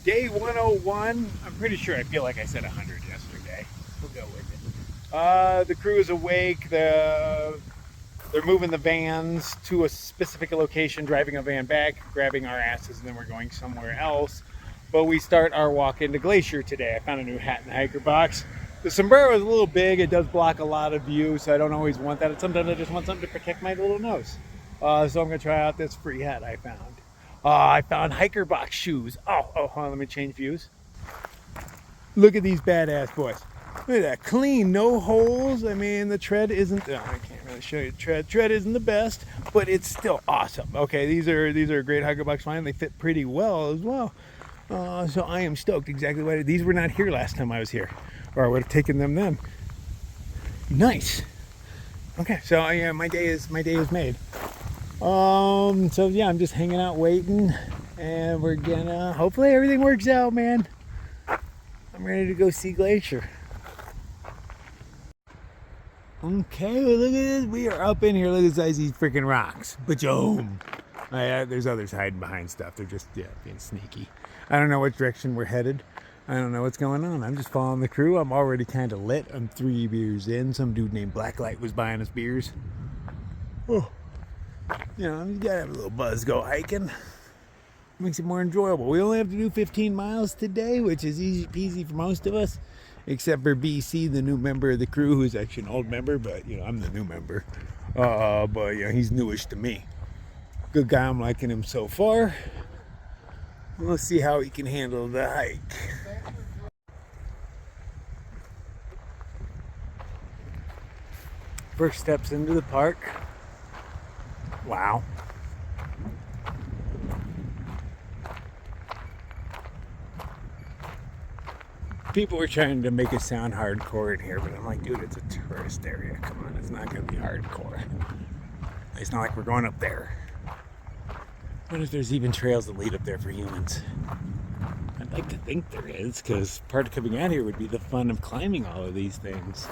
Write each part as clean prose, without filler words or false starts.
Day 101. I'm pretty sure I feel like I said 100 yesterday. We'll go with it. The crew is awake. They're moving the vans to a specific location, driving a van back, grabbing our asses, and then we're going somewhere else. But we start our walk into Glacier today. I found a new hat in the hiker box. The sombrero is a little big. It does block a lot of view, so I don't always want that. Sometimes I just want something to protect my little nose. So I'm going to try out this free hat I found. I found hiker box shoes. Oh, hold on, let me change views. Look at these badass boys. Look at that, clean, no holes. I mean, the tread isn't, I can't really show you tread. Tread isn't the best, but it's still awesome. Okay, these are a great hiker box line. They fit pretty well as well. So I am stoked. Exactly what these were not here last time I was here, or I would have taken them then. Nice. Okay, so yeah, my day is made. So yeah, I'm just hanging out waiting, and we're gonna, hopefully everything works out, man. I'm ready to go see Glacier. Okay, well, look at this. We are up in here. Look at the size of these freaking rocks. Ba-joom. There's others hiding behind stuff. They're just, yeah, being sneaky. I don't know what direction we're headed. I don't know what's going on. I'm just following the crew. I'm already kind of lit. I'm 3 beers in. Some dude named Blacklight was buying us beers. Oh. You know, you gotta have a little buzz go hiking. Makes it more enjoyable. We only have to do 15 miles today, which is easy peasy for most of us, except for BC, the new member of the crew, who's actually an old member, but you know, I'm the new member. But you know, he's newish to me. Good guy, I'm liking him so far. We'll see how he can handle the hike. First steps into the park. Wow. People were trying to make it sound hardcore in here, but I'm like, dude, it's a tourist area. Come on, it's not going to be hardcore. It's not like we're going up there. What if there's even trails that lead up there for humans? I'd like to think there is, because part of coming out here would be the fun of climbing all of these things.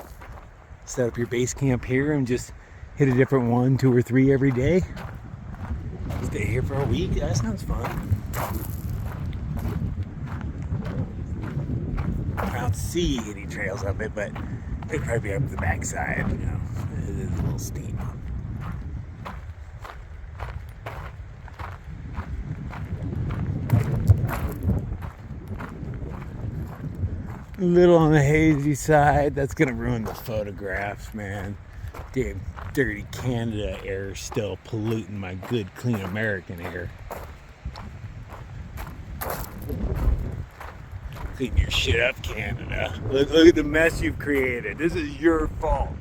Set up your base camp here and just hit a different 1, 2, or 3 every day. Stay here for a week. That sounds fun. I don't see any trails up it, but they'd probably be up the backside. You know, it is a little steep. A little on the hazy side. That's gonna ruin the photographs, man. Damn dirty Canada air still polluting my good, clean American air. Clean your shit up, Canada. Look at the mess you've created. This is your fault.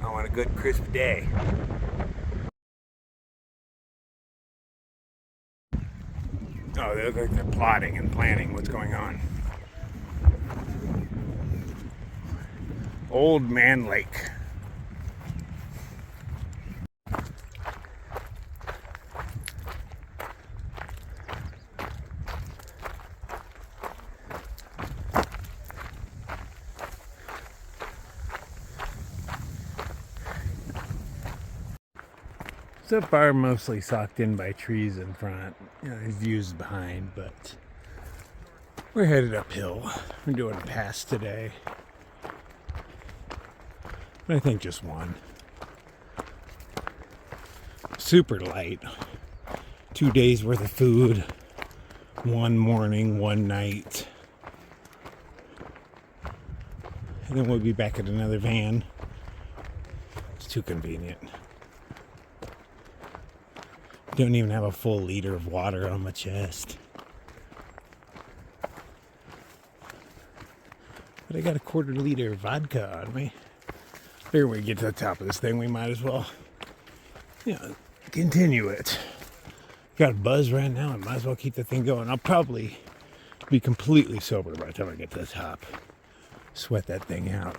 I want a good, crisp day. Oh, they look like they're plotting and planning what's going on. Old Man Lake. So far, mostly socked in by trees in front. You know, there's views behind, but we're headed uphill. We're doing a pass today. I think just one. Super light. 2 days worth of food. 1 morning, 1 night. And then we'll be back at another van. It's too convenient. Don't even have a full liter of water on my chest. But I got a 1/4 liter of vodka on me. Here we get to the top of this thing, we might as well, you know, continue it. Got a buzz right now, I might as well keep the thing going. I'll probably be completely sober by the time I get to the top. Sweat that thing out.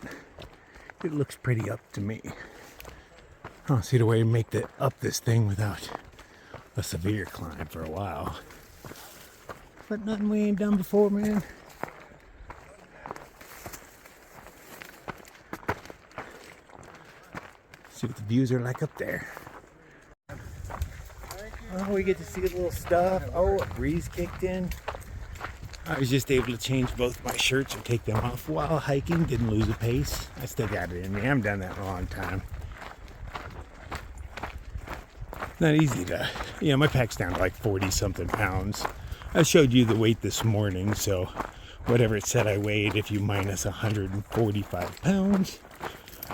It looks pretty up to me. I don't see the way to make it up this thing without a severe climb for a while. But nothing we ain't done before, man. See what the views are like up there. Oh, we get to see a little stuff. Oh, a breeze kicked in. I was just able to change both my shirts and take them off while hiking. Didn't lose a pace. I still got it in me. I haven't done that in a long time. Not easy to, my pack's down to like 40 something pounds. I showed you the weight this morning, so whatever it said I weighed, if you minus 145 pounds,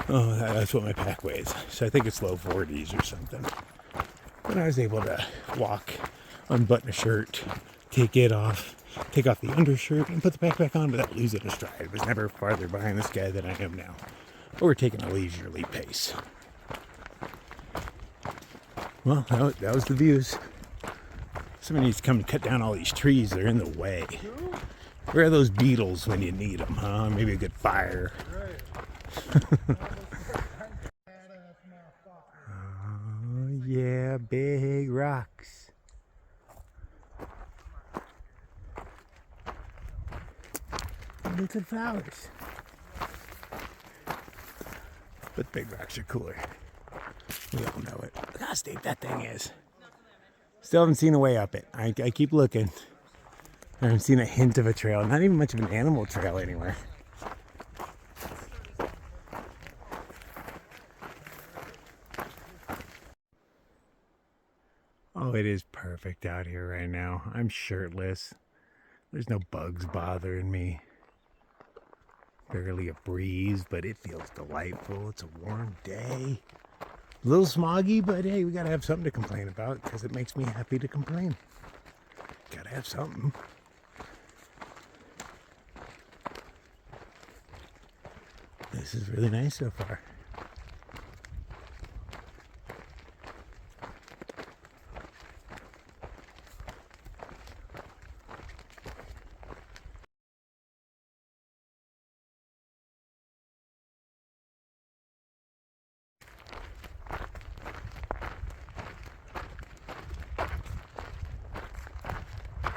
that's what my pack weighs. So I think it's low 40s or something. But I was able to walk, unbutton a shirt, take it off, take off the undershirt, and put the pack back on without losing a stride. I was never farther behind this guy than I am now. But we're taking a leisurely pace. Well, that was the views. Somebody needs to come and cut down all these trees. They're in the way. Where are those beetles when you need them, huh? Maybe a good fire. Oh, yeah, big rocks. Little flowers. But big rocks are cooler. We all know it. Look how steep that thing is. Still haven't seen a way up it. I keep looking. I haven't seen a hint of a trail. Not even much of an animal trail anywhere. Oh, it is perfect out here right now. I'm shirtless. There's no bugs bothering me. Barely a breeze, but it feels delightful. It's a warm day. A little smoggy, but hey, we gotta have something to complain about because it makes me happy to complain. Gotta have something. This is really nice so far.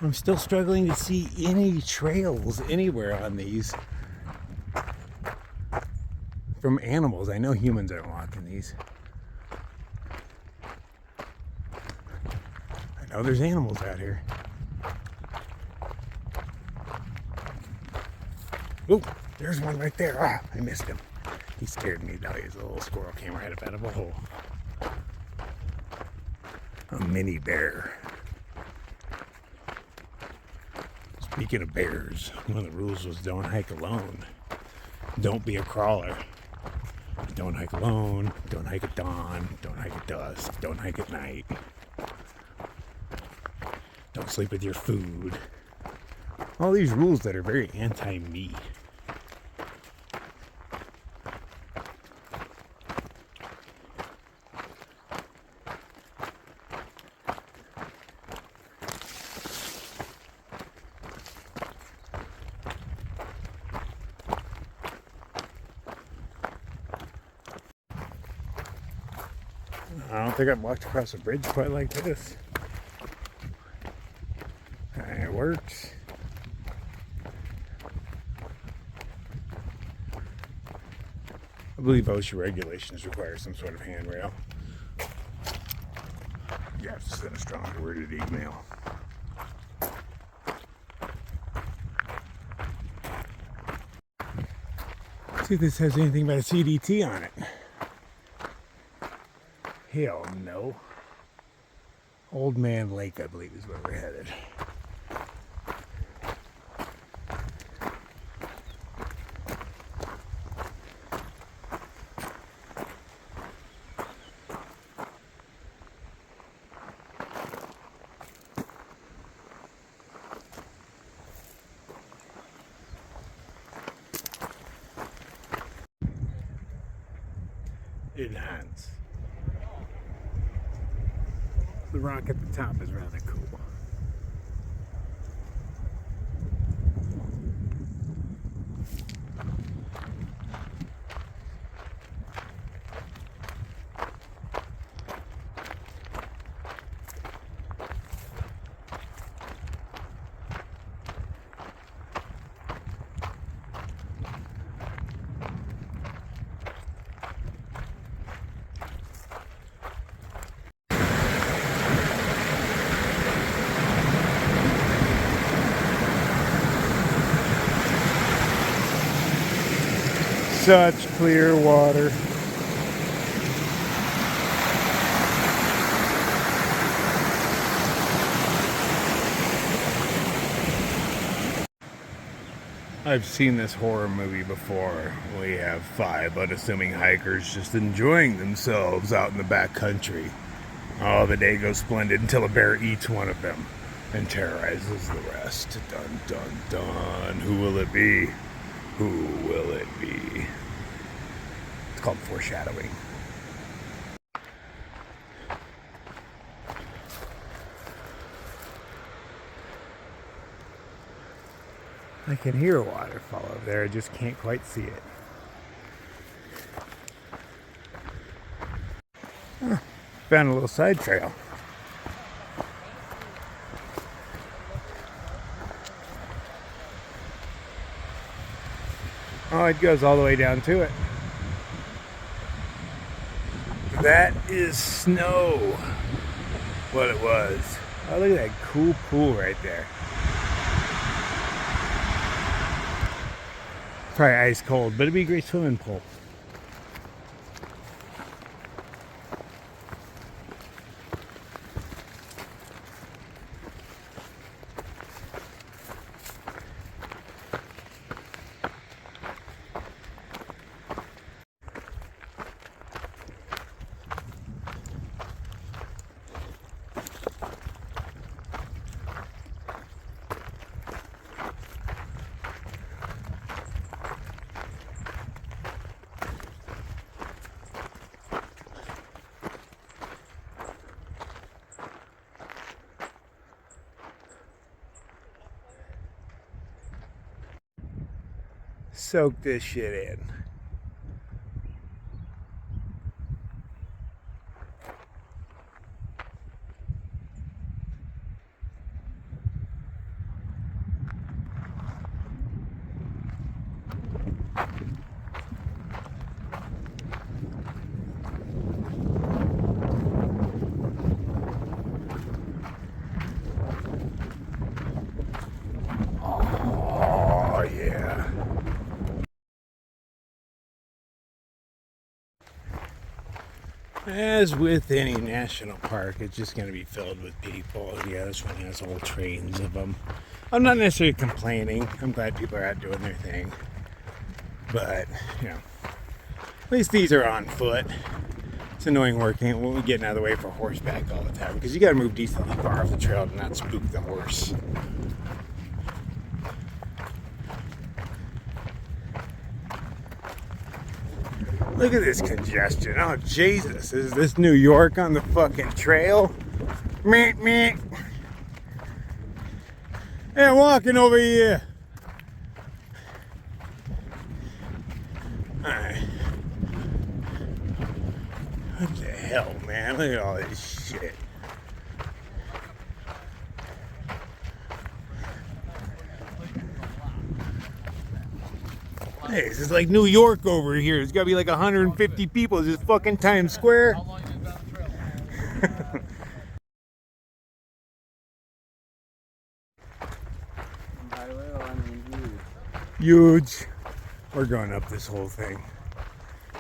I'm still struggling to see any trails anywhere on these from animals. I know humans aren't walking these. I know there's animals out here. Oh, there's one right there. Ah, I missed him. He scared me. Now he's a little squirrel came right up out of a hole. A mini bear. Speaking of bears, one of the rules was don't hike alone. Don't be a crawler. Don't hike alone. Don't hike at dawn. Don't hike at dusk. Don't hike at night. Don't sleep with your food. All these rules that are very anti-me. I don't think I've walked across a bridge quite like this. It works. I believe OSHA regulations require some sort of handrail. You have to send a stronger worded email. See if this has anything about a CDT on it. Hell no. Old Man Lake, I believe, is where we're headed. Enhance. The rock at the top is rather cool. Such clear water. I've seen this horror movie before. We have 5 unassuming hikers just enjoying themselves out in the backcountry. Oh, the day goes splendid until a bear eats one of them and terrorizes the rest. Dun, dun, dun. Who will it be? Who will it be? It's called foreshadowing. I can hear a waterfall over there, I just can't quite see it. Huh, found a little side trail. Oh, it goes all the way down to it. That is snow. What it was. Oh, look at that cool pool right there. Probably ice cold, but it'd be a great swimming pool. Soak this shit in. Oh, yeah. As with any national park, it's just going to be filled with people. Yeah, this one has whole trains of them. I'm not necessarily complaining. I'm glad people are out doing their thing. But, you know, at least these are on foot. It's annoying working when we get out of the way for horseback all the time because you got to move decently far off the trail to not spook the horse. Look at this congestion. Oh, Jesus. Is this New York on the fucking trail? Meet me. Hey, I'm walking over here. Alright. What the hell, man? Look at all this shit. Hey, this is like New York over here. There's gotta be like 150 people. Is this fucking Times Square? How long have you been on the trail? By little, I mean huge. Huge. We're going up this whole thing.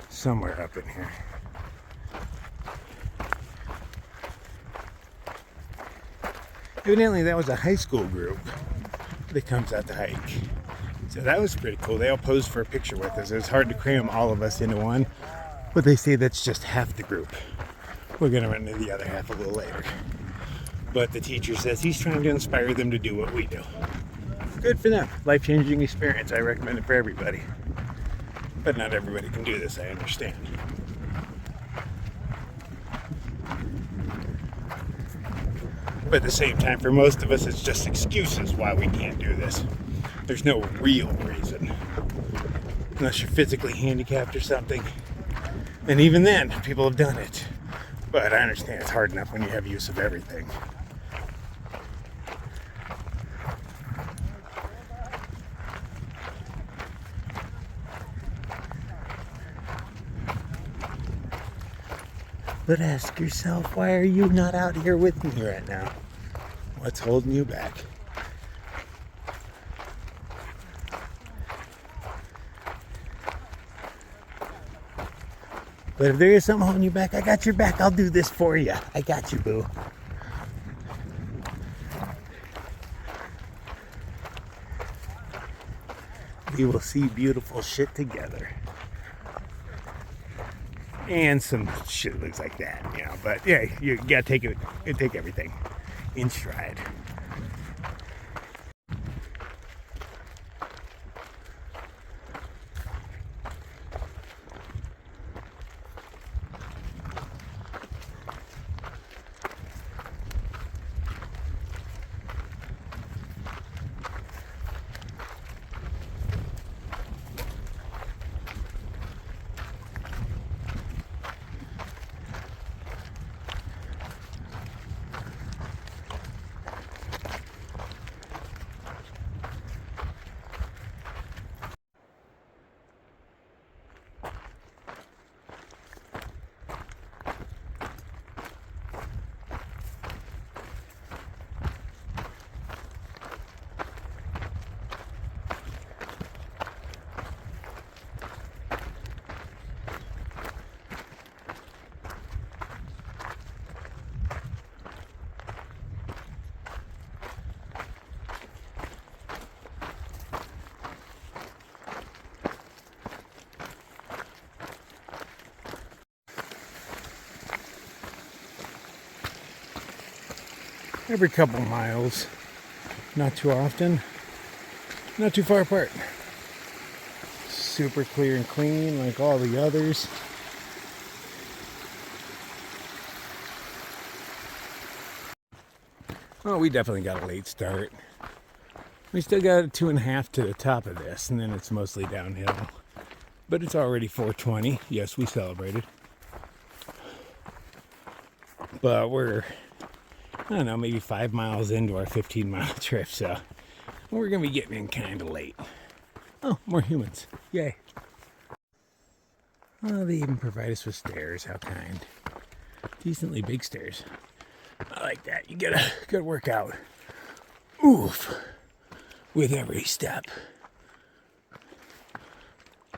Somewhere up in here. Evidently that was a high school group that comes out to hike. So that was pretty cool. They all posed for a picture with us. It was hard to cram all of us into one, but they say that's just half the group. We're gonna run into the other half a little later. But the teacher says he's trying to inspire them to do what we do. Good for them. Life-changing experience. I recommend it for everybody. But not everybody can do this, I understand. But at the same time, for most of us, it's just excuses why we can't do this. There's no real reason. Unless you're physically handicapped or something. And even then, people have done it. But I understand it's hard enough when you have use of everything. But ask yourself, why are you not out here with me right now? What's holding you back? But if there is something holding you back, I got your back. I'll do this for you. I got you, boo. We will see beautiful shit together. And some shit looks like that, you know. But yeah, you gotta take everything in stride. Every couple miles, not too often, not too far apart. Super clear and clean like all the others. Well, we definitely got a late start. We still got a 2.5 to the top of this, and then it's mostly downhill. But it's already 4:20. Yes, we celebrated. But we're, I don't know, maybe 5 miles into our 15-mile trip, so we're going to be getting in kind of late. Oh, more humans. Yay. Oh, they even provide us with stairs. How kind. Decently big stairs. I like that. You get a good workout. Oof. With every step.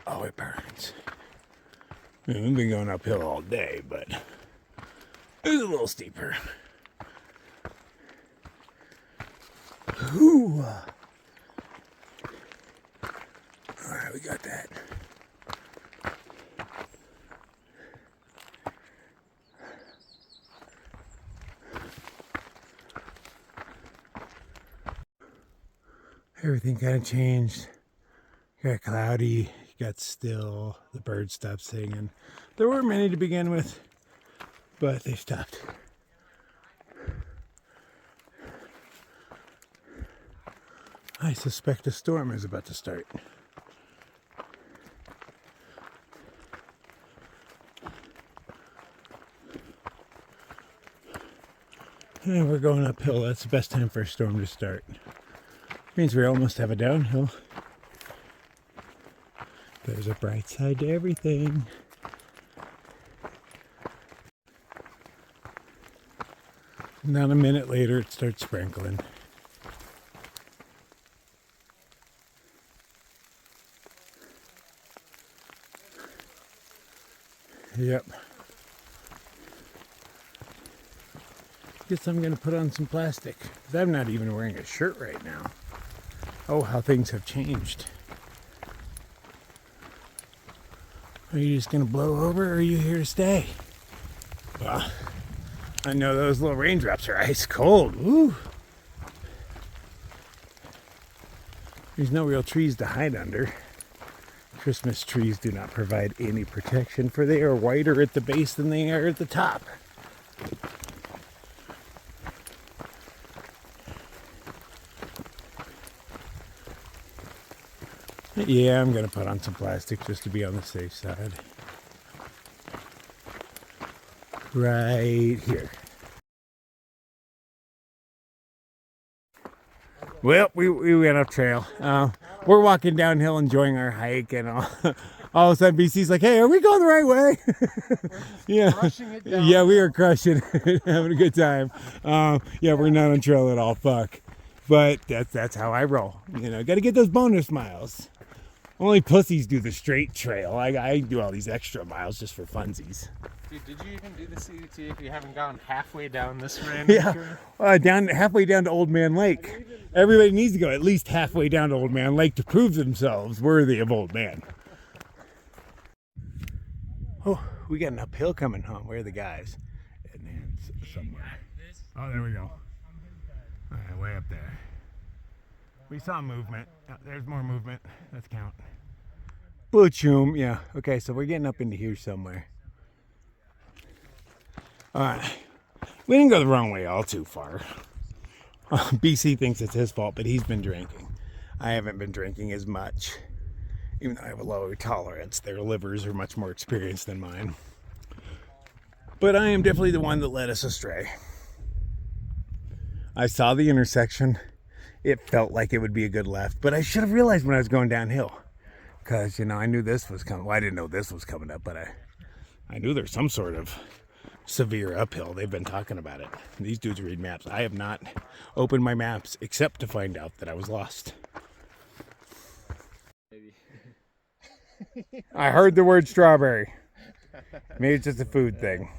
Oh, it burns. I mean, we've been going uphill all day, but it's a little steeper. Ooh. All right, we got that. Everything kind of changed. Got cloudy, got still, the birds stopped singing. There weren't many to begin with, but they stopped. I suspect a storm is about to start. And we're going uphill. That's the best time for a storm to start. Means we almost have a downhill. There's a bright side to everything. Not a minute later, it starts sprinkling. Yep. Guess I'm gonna put on some plastic, because I'm not even wearing a shirt right now. Oh, how things have changed. Are you just gonna blow over, or are you here to stay? Well, I know those little raindrops are ice cold. Woo! There's no real trees to hide under. Christmas trees do not provide any protection, for they are whiter at the base than they are at the top. Yeah, I'm gonna put on some plastic just to be on the safe side. Right here. Well, we went up trail. We're walking downhill enjoying our hike, and all of a sudden BC's like, hey, are we going the right way? Yeah, yeah, we are crushing it, having a good time. Yeah, we're not on trail at all, fuck. But that's how I roll. You know, got to get those bonus miles. Only pussies do the straight trail. I do all these extra miles just for funsies. Dude, did you even do the CDT if you haven't gone halfway down this random trail? Down halfway down to Old Man Lake. Everybody needs to go at least halfway down to Old Man Lake to prove themselves worthy of Old Man. Oh, we got an uphill coming home. Where are the guys? And somewhere. Oh, there we go. All right, way up there. We saw movement. Oh, there's more movement. Let's count. Boom. Yeah. Okay, so we're getting up into here somewhere. All right. We didn't go the wrong way all too far. BC thinks it's his fault, but he's been drinking. I haven't been drinking as much. Even though I have a lower tolerance, their livers are much more experienced than mine. But I am definitely the one that led us astray. I saw the intersection. It felt like it would be a good left, but I should have realized when I was going downhill. Because, you know, I knew this was coming. Well, I didn't know this was coming up, but I knew there's some sort of severe uphill. They've been talking about it. These dudes read maps. I have not opened my maps except to find out that I was lost. I heard the word strawberry. Maybe it's just a food thing.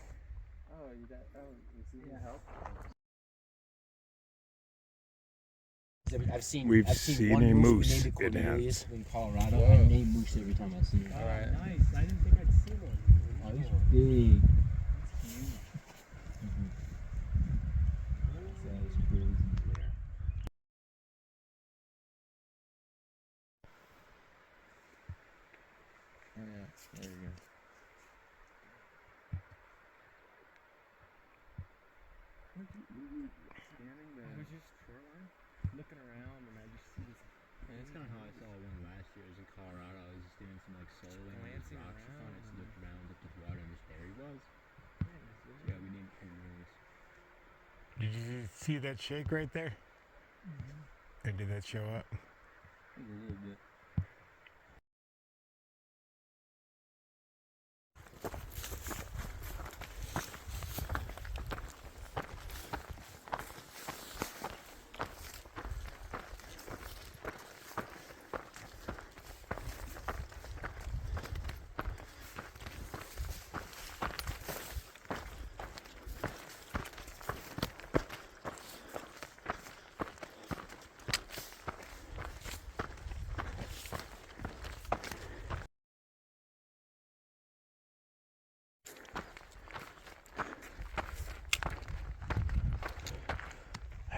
We've seen one a moose named in Cornelius hands. in Colorado. I name moose every time I see it. All right. Nice. I didn't think I'd see one. Oh, he's big. That is crazy. Yeah, there you go. I was just looking around and I just see this. And that's kind of how I saw one last year. It was in Colorado. I was just doing some like soloing on these rocks for fun. I just looked around, looked at the water, and just there he was. Yeah, we named Cornelius. Did you see that shake right there? Or did that show up? A little bit.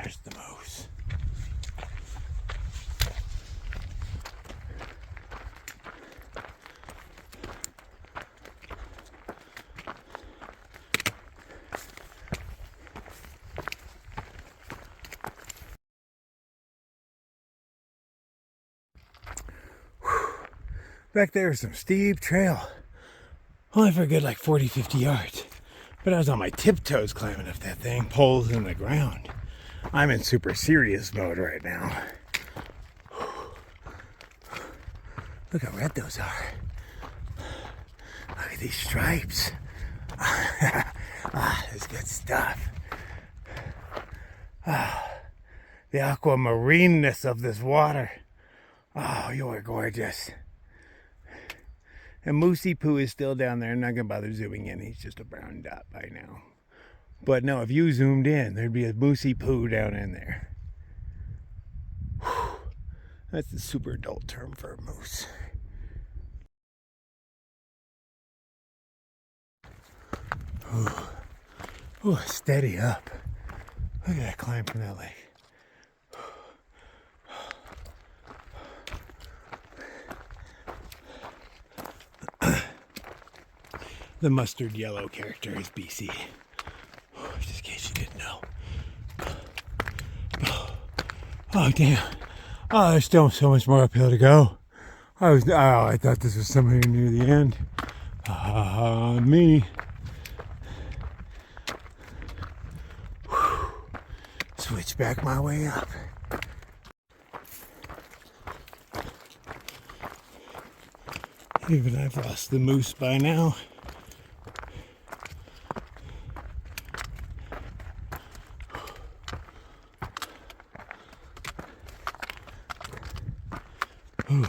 There's the moose. Back there is some steep trail. Only for a good like 40, 50 yards. But I was on my tiptoes climbing up that thing, poles in the ground. I'm in super serious mode right now. Look how red those are. Look at these stripes. That's good stuff. The aquamarineness of this water. Oh, you are gorgeous. And Moosey Poo is still down there. I'm not going to bother zooming in. He's just a brown dot by now. But no, if you zoomed in, there'd be a Moosey Poo down in there. Whew. That's the super adult term for a moose. Ooh, steady up. Look at that climb from that lake. The mustard yellow character is BC. Just in case you didn't know. Oh, damn. Oh, there's still so much more uphill to go. I thought this was somewhere near the end. Me. Whew. Switch back my way up. Even I've lost the moose by now. Ooh.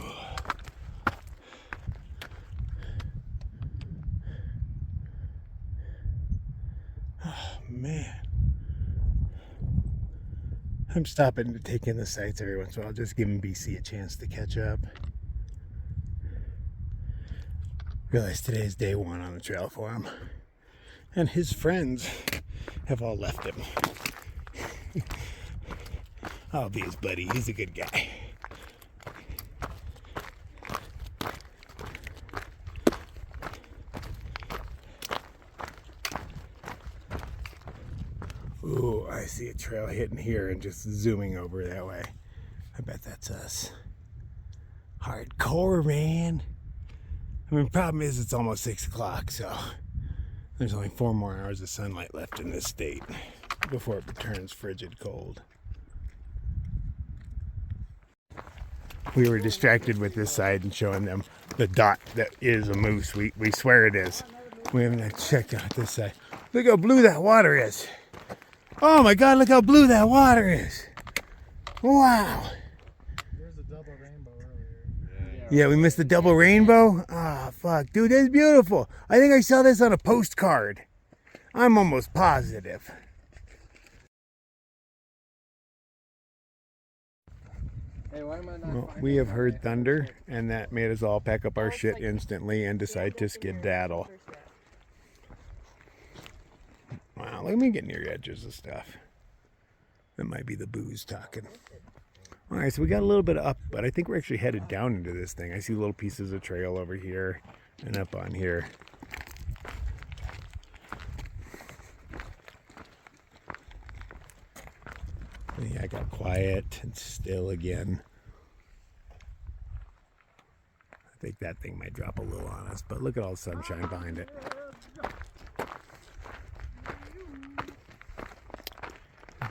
man. I'm stopping to take in the sights every once in a while, just giving BC a chance to catch up. Realize today is day 1 on the trail for him. And his friends have all left him. I'll be his buddy. He's a good guy. Ooh, I see a trail hitting here and just zooming over that way. I bet that's us. Hardcore, man. I mean, problem is it's almost 6 o'clock, so there's only 4 more hours of sunlight left in this state before it returns frigid cold. We were distracted with this side and showing them the dot that is a moose. We swear it is. We haven't checked out this side. Look how blue that water is. Oh my God, look how blue that water is. Wow. There's a double rainbow earlier. Yeah, we missed the double rainbow? Ah, fuck. Dude, that's beautiful. I think I saw this on a postcard. I'm almost positive. Hey, why am I not Well, we have heard thunder, and that made us all pack up our shit instantly and decide to skedaddle. Wow, let me get near the edges of stuff. That might be the booze talking. All right, so we got a little bit up, but I think we're actually headed down into this thing. I see little pieces of trail over here and up on here. Yeah, I got quiet and still again. I think that thing might drop a little on us, but look at all the sunshine behind it.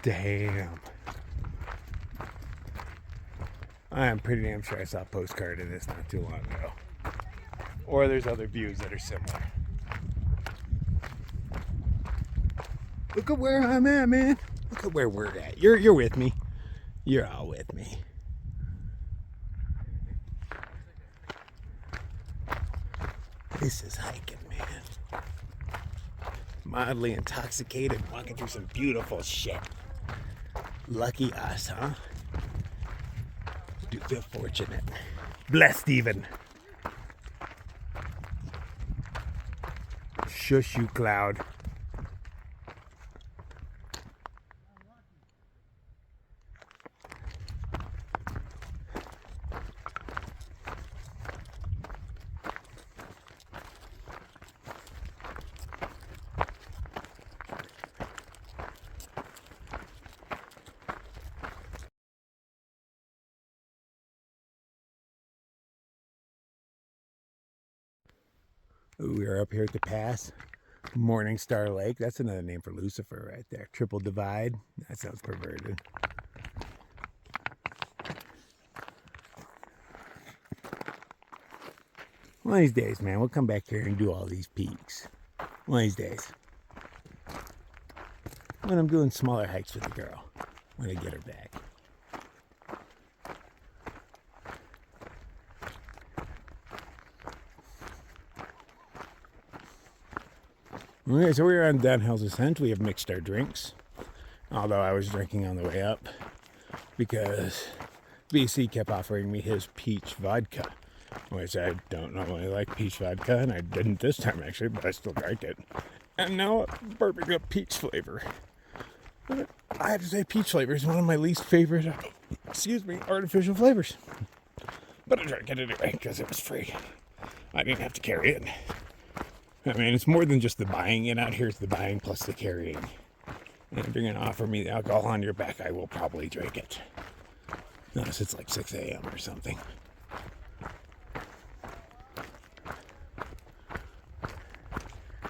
Damn. I am pretty damn sure I saw a postcard of this not too long ago. Or there's other views that are similar. Look at where I'm at, man. Look at where we're at. You're with me. You're all with me. This is hiking, man. Mildly intoxicated, walking through some beautiful shit. Lucky us, huh? Do feel fortunate. Blessed even. Shush you, cloud. Ooh, we are up here at the pass. Morning Star Lake. That's another name for Lucifer right there. Triple Divide. That sounds perverted. One of these days, man, we'll come back here and do all these peaks. One of these days. When I'm doing smaller hikes with the girl. When I get her back. Okay, so we're on Downhill's Ascent. We have mixed our drinks. Although I was drinking on the way up because BC kept offering me his peach vodka, which I don't normally like peach vodka, and I didn't this time actually, but I still drank it. And now burping up peach flavor. But I have to say peach flavor is one of my least favorite, artificial flavors. But I drank it anyway because it was free. I didn't have to carry it. I mean, it's more than just the buying it out here, it's the buying plus the carrying. And if you're going to offer me the alcohol on your back, I will probably drink it. Unless it's like 6 a.m. or something.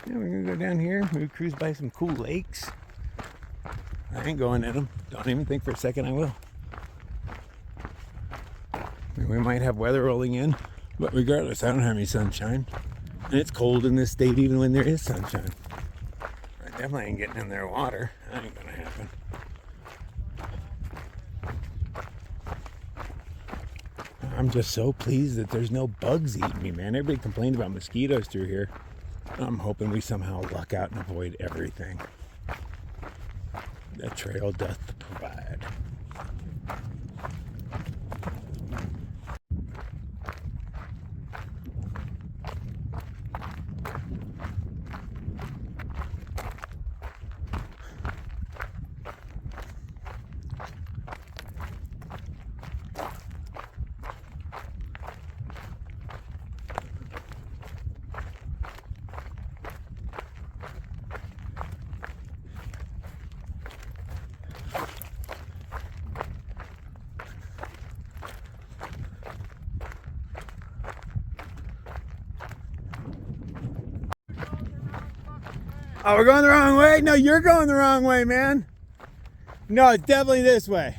Yeah, we're going to go down here, maybe cruise by some cool lakes. I ain't going in them. Don't even think for a second I will. We might have weather rolling in, but regardless, I don't have any sunshine. And it's cold in this state even when there is sunshine. I definitely ain't getting in their water. That ain't gonna happen. I'm just so pleased that there's no bugs eating me, man. Everybody complained about mosquitoes through here. I'm hoping we somehow luck out and avoid everything. the trail doth provide. Oh, we're going the wrong way? No, you're going the wrong way, man. No, it's definitely this way.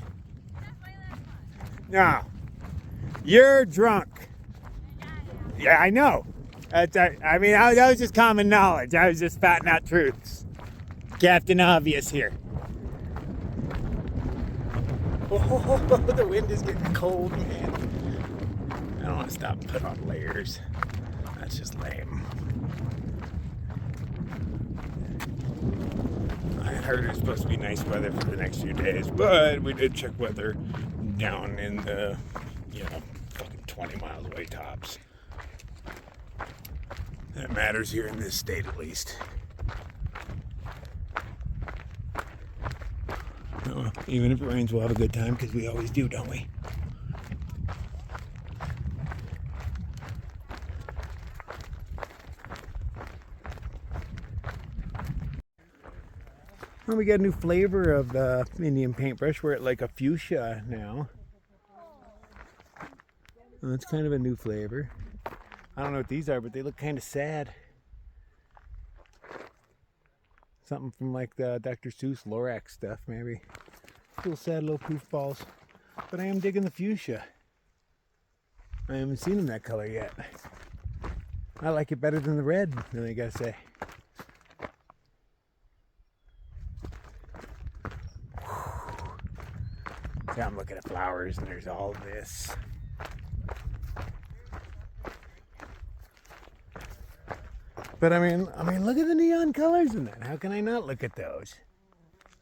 No. You're drunk. Yeah, I know. That was just common knowledge. I was just spouting out truths. Captain Obvious here. Oh, the wind is getting cold, man. I don't want to stop and put on layers. That's just lame. I heard it's supposed to be nice weather for the next few days, but we did check weather down in the, fucking 20 miles away tops. That matters here in this state, at least. Oh, even if it rains, we'll have a good time, because we always do, don't we? Well, we got a new flavor of the Indian paintbrush. We're at like a fuchsia now. Well, it's kind of a new flavor. I don't know what these are, but they look kind of sad. Something from like the Dr. Seuss Lorax stuff, maybe. Little sad little poof balls. But I am digging the fuchsia. I haven't seen them that color yet. I like it better than the red, really, I gotta say. So I'm looking at flowers and there's all this. But I mean, look at the neon colors in that. How can I not look at those?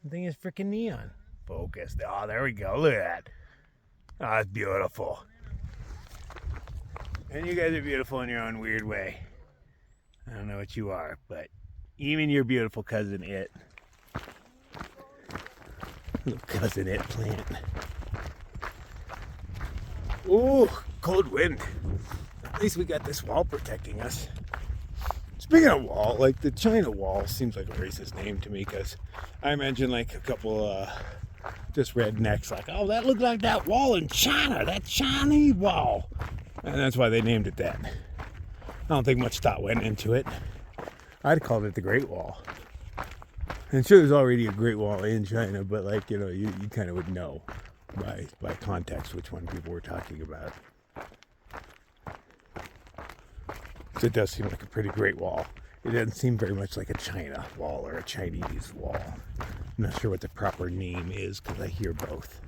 The thing is freaking neon. Focused. Oh, there we go. Look at that. Oh, it's beautiful. And you guys are beautiful in your own weird way. I don't know what you are, but even your beautiful cousin It. Little cousin It plant. Ooh, cold wind. At least we got this wall protecting us. Speaking of wall, like the China wall seems like a racist name to me, because I imagine like a couple just rednecks like, oh, that looked like that wall in China, that Chinese wall. And that's why they named it that. I don't think much thought went into it. I'd called it the Great Wall. And sure, there's already a Great Wall in China, but like, you kind of would know by context which one people were talking about. So it does seem like a pretty great wall. It doesn't seem very much like a China wall or a Chinese wall. I'm not sure what the proper name is because I hear both.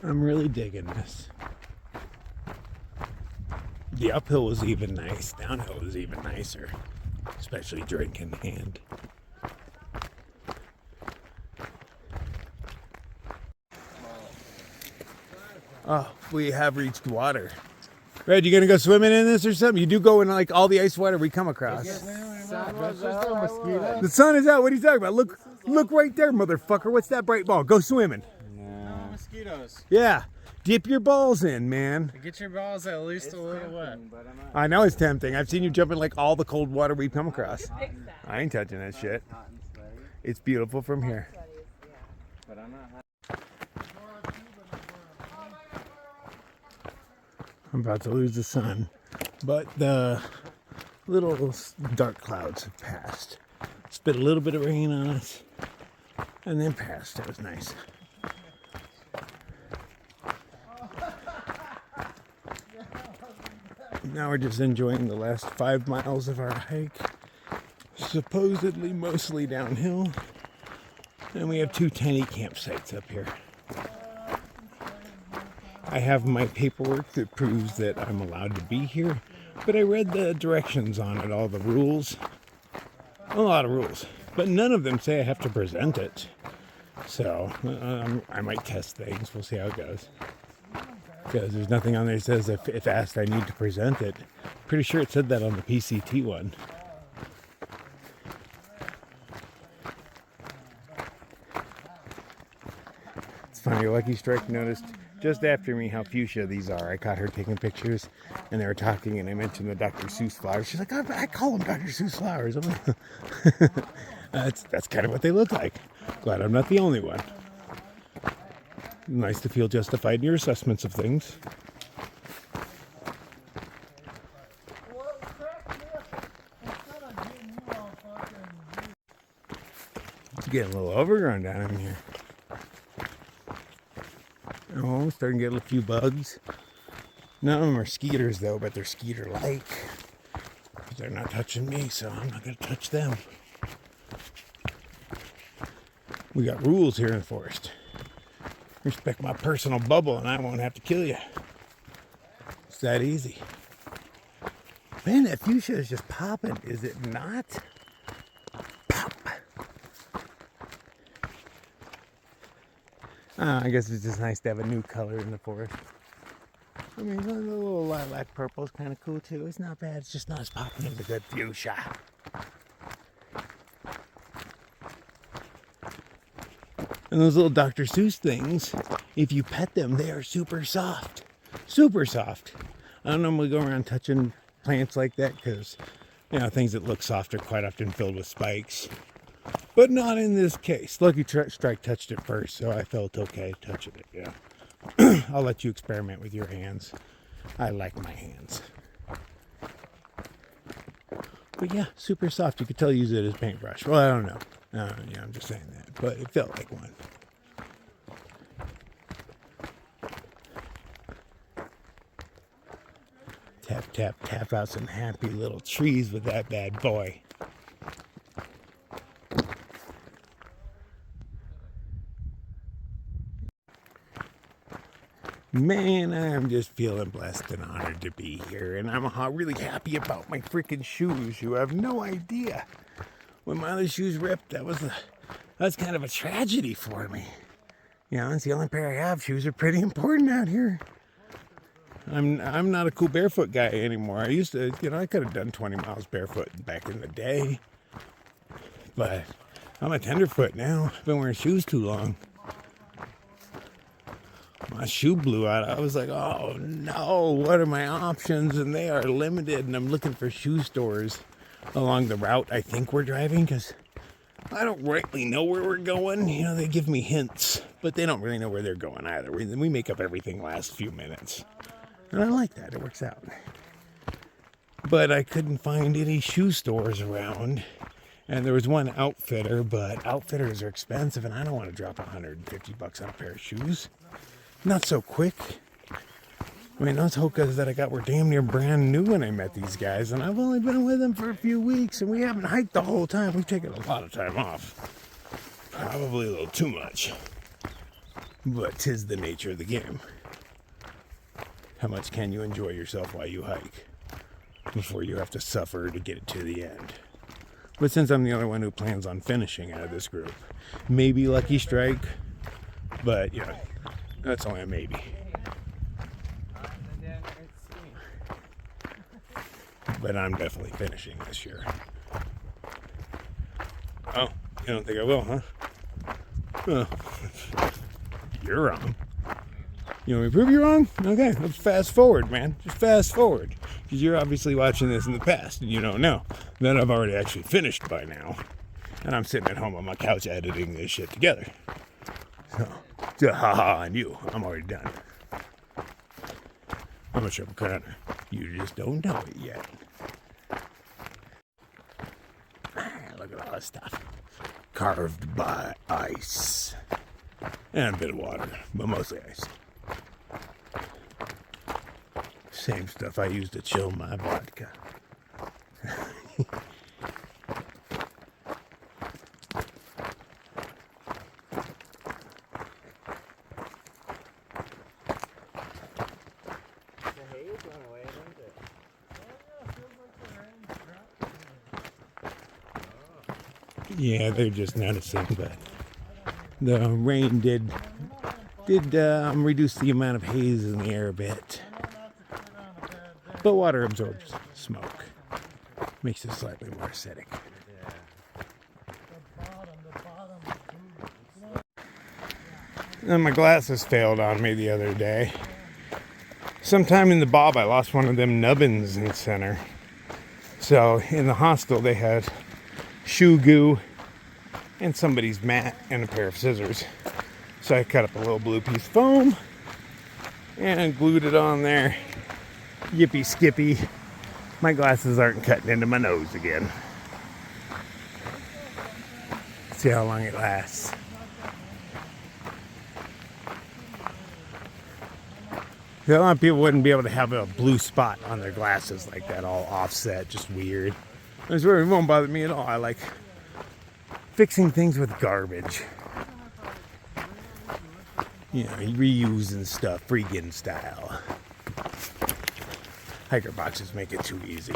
I'm really digging this. The uphill was even nice. Downhill was even nicer. Especially drink in hand. Oh, we have reached water. Red, you gonna go swimming in this or something? You do go in like all the ice water we come across. The sun is out. What are you talking about? Look right there, motherfucker. What's that bright ball? Go swimming. mosquitoes. Yeah. Dip your balls in, man. Get your balls at least a little wet. But I'm not I know it's tempting. I've seen you jump in like all the cold water we've come across. I ain't touching that shit. hot and sweaty, It's beautiful from here. but I'm not hot. I'm about to lose the sun, but the little dark clouds have passed. Spit a little bit of rain on us, and then passed. That was nice. Now we're just enjoying the last 5 miles of our hike, supposedly mostly downhill, and we have 2 tiny campsites up here. I have my paperwork that proves that I'm allowed to be here, but I read the directions on it, all the rules. A lot of rules, but none of them say I have to present it. So I might test things. We'll see how it goes. Because there's nothing on there that says if asked I need to present it. Pretty sure it said that on the PCT one. It's funny, Lucky Strike noticed just after me how fuchsia these are. I caught her taking pictures, and they were talking, and I mentioned the Dr. Seuss flowers. She's like, I call them Dr. Seuss flowers. I'm like, that's kind of what they look like. Glad I'm not the only one. Nice to feel justified in your assessments of things. It's getting a little overgrown down in here. Oh, starting to get a few bugs. None of them are skeeters though, but they're skeeter-like. They're not touching me, so I'm not going to touch them. We got rules here in the forest. Respect my personal bubble and I won't have to kill you. It's that easy. Man, that fuchsia is just popping, is it not? Pop. I guess it's just nice to have a new color in the forest. I mean, the little lilac purple is kind of cool too. It's not bad. It's just not as popping as a good fuchsia. And those little Dr. Seuss things, if you pet them, they are super soft. Super soft. I don't normally go around touching plants like that because, you know, things that look soft are quite often filled with spikes. But not in this case. Lucky Strike touched it first, so I felt okay touching it, yeah. I'll let you experiment with your hands. I like my hands. But yeah, super soft. You could tell you use it as paintbrush. Well, I don't know. Yeah, I'm just saying that. But it felt like one. Tap, tap, tap out some happy little trees with that bad boy. Man, I'm just feeling blessed and honored to be here. And I'm really happy about my freaking shoes. You have no idea. When my other shoes ripped, that was kind of a tragedy for me. You know, it's the only pair I have. Shoes are pretty important out here. I'm not a cool barefoot guy anymore. I used to, you know, I could have done 20 miles barefoot back in the day. But I'm a tenderfoot now. I've been wearing shoes too long. My shoe blew out. I was like, oh no, what are my options? And they are limited, and I'm looking for shoe stores along the route I think we're driving, because I don't rightly know where we're going. You know, they give me hints, but they don't really know where they're going either. We make up everything last few minutes. And I like that. It works out. But I couldn't find any shoe stores around. And there was one outfitter, but outfitters are expensive, and I don't want to drop $150 on a pair of shoes. Not so quick. I mean, those Hokas that I got were damn near brand new when I met these guys, and I've only been with them for a few weeks, and we haven't hiked the whole time. We've taken a lot of time off. Probably a little too much. But 'tis the nature of the game. How much can you enjoy yourself while you hike before you have to suffer to get it to the end? But since I'm the only one who plans on finishing out of this group, maybe Lucky Strike, but, you know, that's only a maybe. But I'm definitely finishing this year. Oh, you don't think I will, huh? Well, you're wrong. You want me to prove you wrong? Okay, let's fast forward, man. Just fast forward. Because you're obviously watching this in the past and you don't know that I've already actually finished by now. And I'm sitting at home on my couch editing this shit together. So, haha, on you. I'm already done. I'm a triple crowner. You just don't know it yet. Look at all this stuff. Carved by ice. And a bit of water, but mostly ice. Same stuff I use to chill my vodka. Yeah, they're just noticing, but the rain did reduce the amount of haze in the air a bit. But water absorbs smoke. Makes it slightly more acidic. And my glasses failed on me the other day. Sometime in the bob, I lost one of them nubbins in the center. So in the hostel, they had shoe goo and somebody's mat and a pair of scissors. So I cut up a little blue piece of foam and glued it on there. Yippee skippy. My glasses aren't cutting into my nose again. See how long it lasts. A lot of people wouldn't be able to have a blue spot on their glasses like that, all offset, just weird. It won't bother me at all. I like fixing things with garbage. You know, reusing stuff, freaking style. Hiker boxes make it too easy.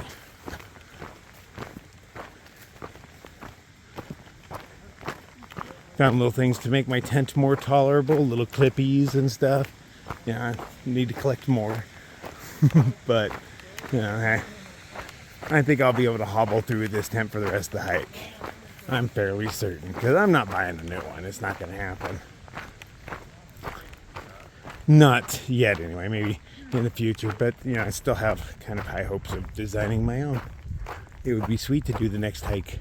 Found little things to make my tent more tolerable, little clippies and stuff. Yeah, I need to collect more. But, you know, I think I'll be able to hobble through this tent for the rest of the hike. I'm fairly certain, because I'm not buying a new one. It's not going to happen. Not yet, anyway. Maybe in the future. But, you know, I still have kind of high hopes of designing my own. It would be sweet to do the next hike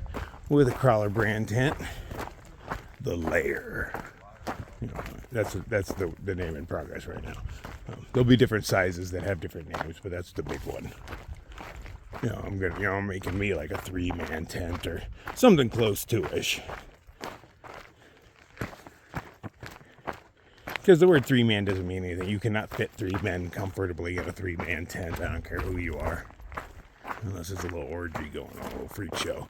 with a Crawler brand tent. The Lair. You know, that's the name in progress right now. There'll be different sizes that have different names, but that's the big one. You know, I'm making me like a 3-man tent or something close to ish. Because the word 3-man doesn't mean anything. You cannot fit 3 men comfortably in a 3-man tent. I don't care who you are. Unless it's a little orgy going on, a little freak show.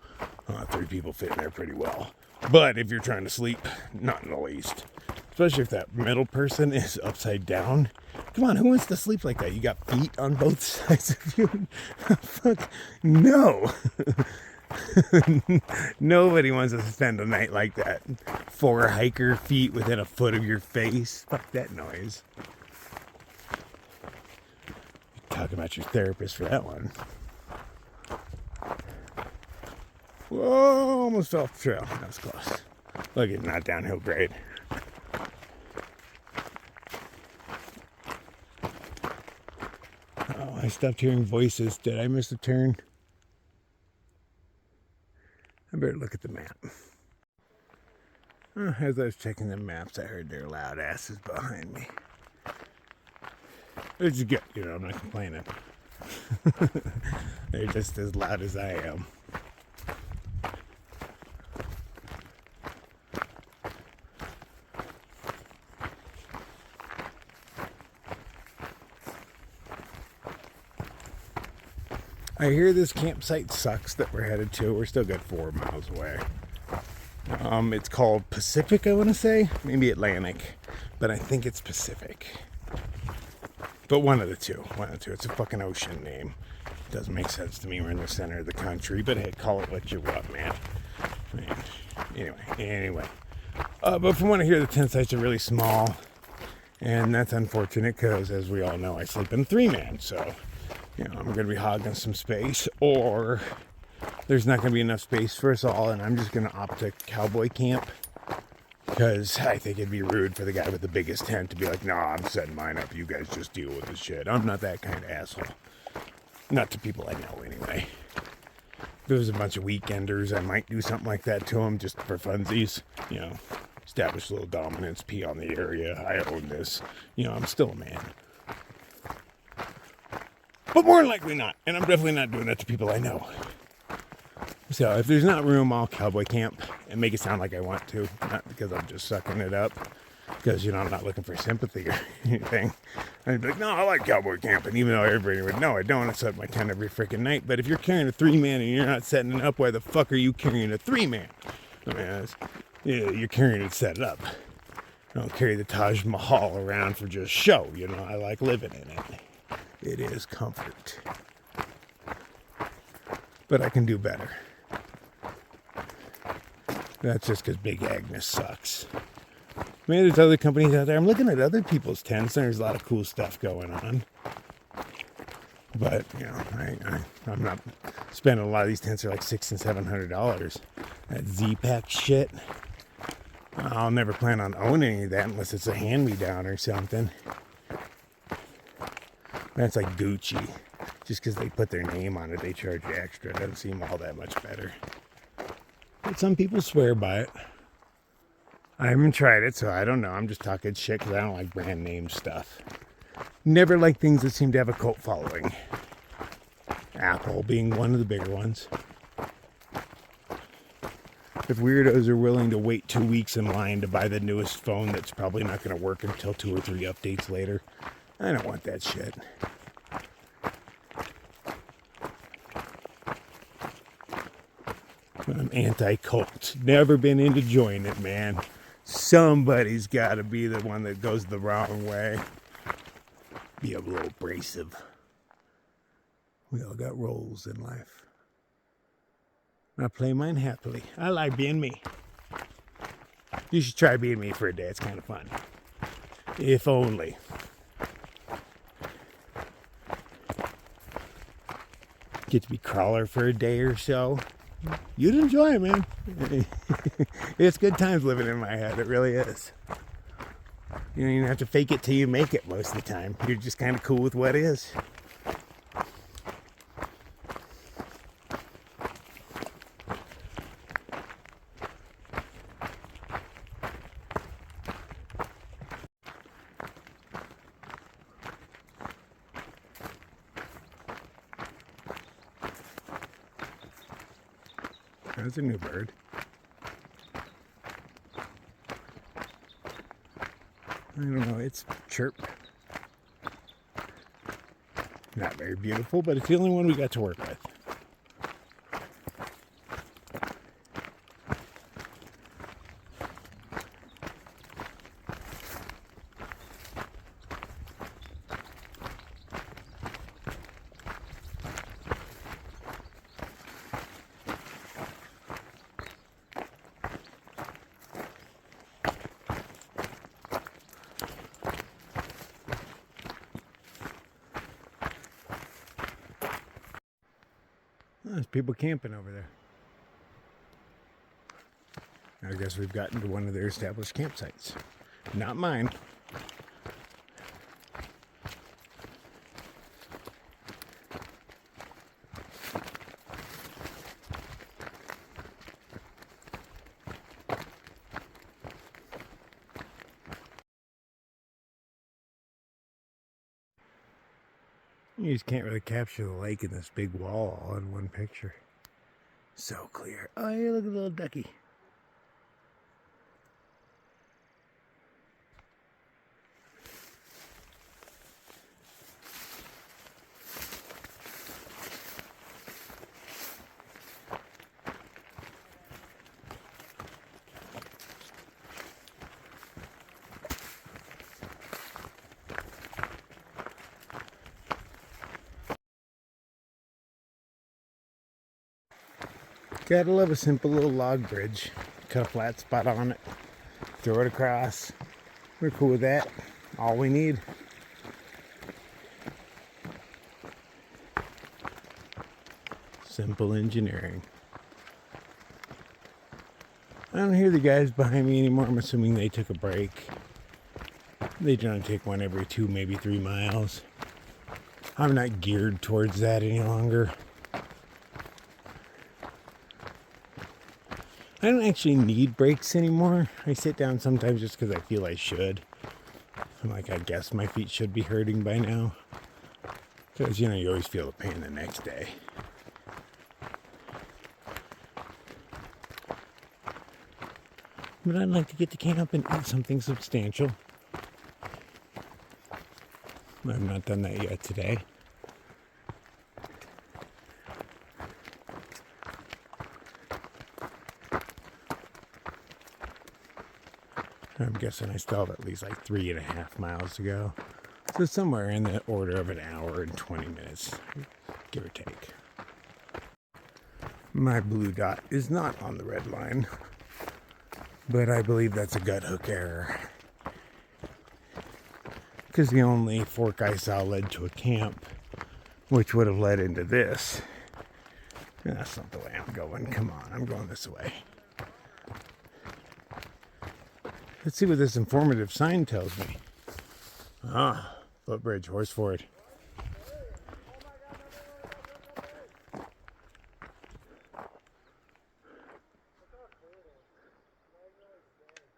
3 people fit in there pretty well. But if you're trying to sleep, not in the least. Especially if that middle person is upside down. Come on, who wants to sleep like that? You got feet on both sides of you? Fuck, no. Nobody wants to spend a night like that. 4 hiker feet within a foot of your face. Fuck that noise. Talk about your therapist for that one. Whoa, almost fell off the trail. That was close. Look, it's not downhill grade. Oh, I stopped hearing voices. Did I miss a turn? I better look at the map. Oh, as I was checking the maps, I heard their loud asses behind me. Which is good, you know, I'm not complaining. They're just as loud as I am. I hear this campsite sucks that we're headed to. We're still good 4 miles away. It's called Pacific, I want to say. Maybe Atlantic. But I think it's Pacific. But one of the two. It's a fucking ocean name. Doesn't make sense to me. We're in the center of the country. But hey, call it what you want, man. Anyway. But from what I hear, the tent sites are really small. And that's unfortunate because, as we all know, I sleep in a 3-man. So, you know, I'm going to be hogging some space. Or there's not going to be enough space for us all. And I'm just going to opt to cowboy camp. Because I think it'd be rude for the guy with the biggest tent to be like, nah, I'm setting mine up. You guys just deal with the shit. I'm not that kind of asshole. Not to people I know, anyway. If it was a bunch of weekenders, I might do something like that to them just for funsies. You know, establish a little dominance, pee on the area. I own this. You know, I'm still a man. But more than likely not. And I'm definitely not doing that to people I know. So if there's not room, I'll cowboy camp and make it sound like I want to. Not because I'm just sucking it up. Because, you know, I'm not looking for sympathy or anything. I'd be like, no, I like cowboy camping. Even though everybody would know I don't. I set up my tent every freaking night. But if you're carrying a 3-man and you're not setting it up, why the fuck are you carrying a 3-man? I mean, you're carrying it to set it up. I don't carry the Taj Mahal around for just show. You know, I like living in it. It is comfort. But I can do better. That's just because Big Agnes sucks. I mean, there's other companies out there. I'm looking at other people's tents, and there's a lot of cool stuff going on. But, you know, I'm not spending a lot of these tents are like $600 and $700. That Z-Pack shit. I'll never plan on owning any of that unless it's a hand-me-down or something. That's like Gucci. Just because they put their name on it, they charge you extra. It doesn't seem all that much better. But some people swear by it. I haven't tried it, so I don't know. I'm just talking shit because I don't like brand name stuff. Never like things that seem to have a cult following. Apple being one of the bigger ones. If weirdos are willing to wait 2 weeks in line to buy the newest phone that's probably not going to work until 2 or 3 updates later, I don't want that shit. I'm anti-cult. Never been in to join it, man. Somebody's got to be the one that goes the wrong way. Be a little abrasive. We all got roles in life. I play mine happily. I like being me. You should try being me for a day. It's kind of fun. If only. Get to be crawler for a day or so. You'd enjoy it, man. It's good times living in my head. It really is. You don't even have to fake it till you make it most of the time. You're just kind of cool with what is. That's a new bird. I don't know, it's chirp. Not very beautiful, but it's the only one we got to work with. There's people camping over there. I guess we've gotten to one of their established campsites. Not mine. You just can't really capture the lake in this big wall all in one picture. So clear. Oh, yeah, look at the little ducky. Gotta love a simple little log bridge. Cut a flat spot on it, throw it across. We're cool with that. All we need. Simple engineering. I don't hear the guys behind me anymore. I'm assuming they took a break. They generally take one every 2, maybe 3 miles. I'm not geared towards that any longer. I don't actually need breaks anymore. I sit down sometimes just because I feel I should. I'm like, I guess my feet should be hurting by now. Because, you know, you always feel the pain the next day. But I'd like to get to camp and eat something substantial. I've not done that yet today. I'm guessing I still have at least like 3.5 miles to go. So somewhere in the order of an hour and 20 minutes, give or take. My blue dot is not on the red line, but I believe that's a gut hook error. Because the only fork I saw led to a camp, which would have led into this. And that's not the way I'm going. Come on, I'm going this way. Let's see what this informative sign tells me. Ah, footbridge, Horseford.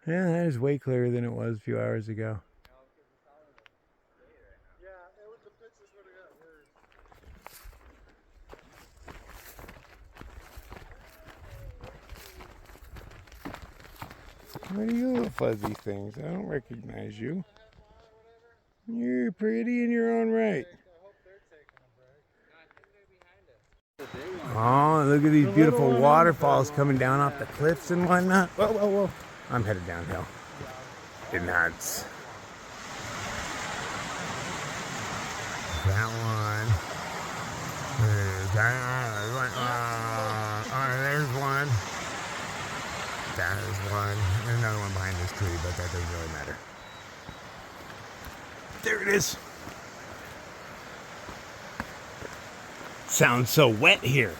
Yeah, that is way clearer than it was a few hours ago. What are you little fuzzy things? I don't recognize you. You're pretty in your own right. Oh, look at these beautiful waterfalls coming down off the cliffs and whatnot. Whoa, whoa, whoa. I'm headed downhill. It nuts. That one. There's one. That is one. There's another one behind this tree, but that doesn't really matter. There it is. Sounds so wet here.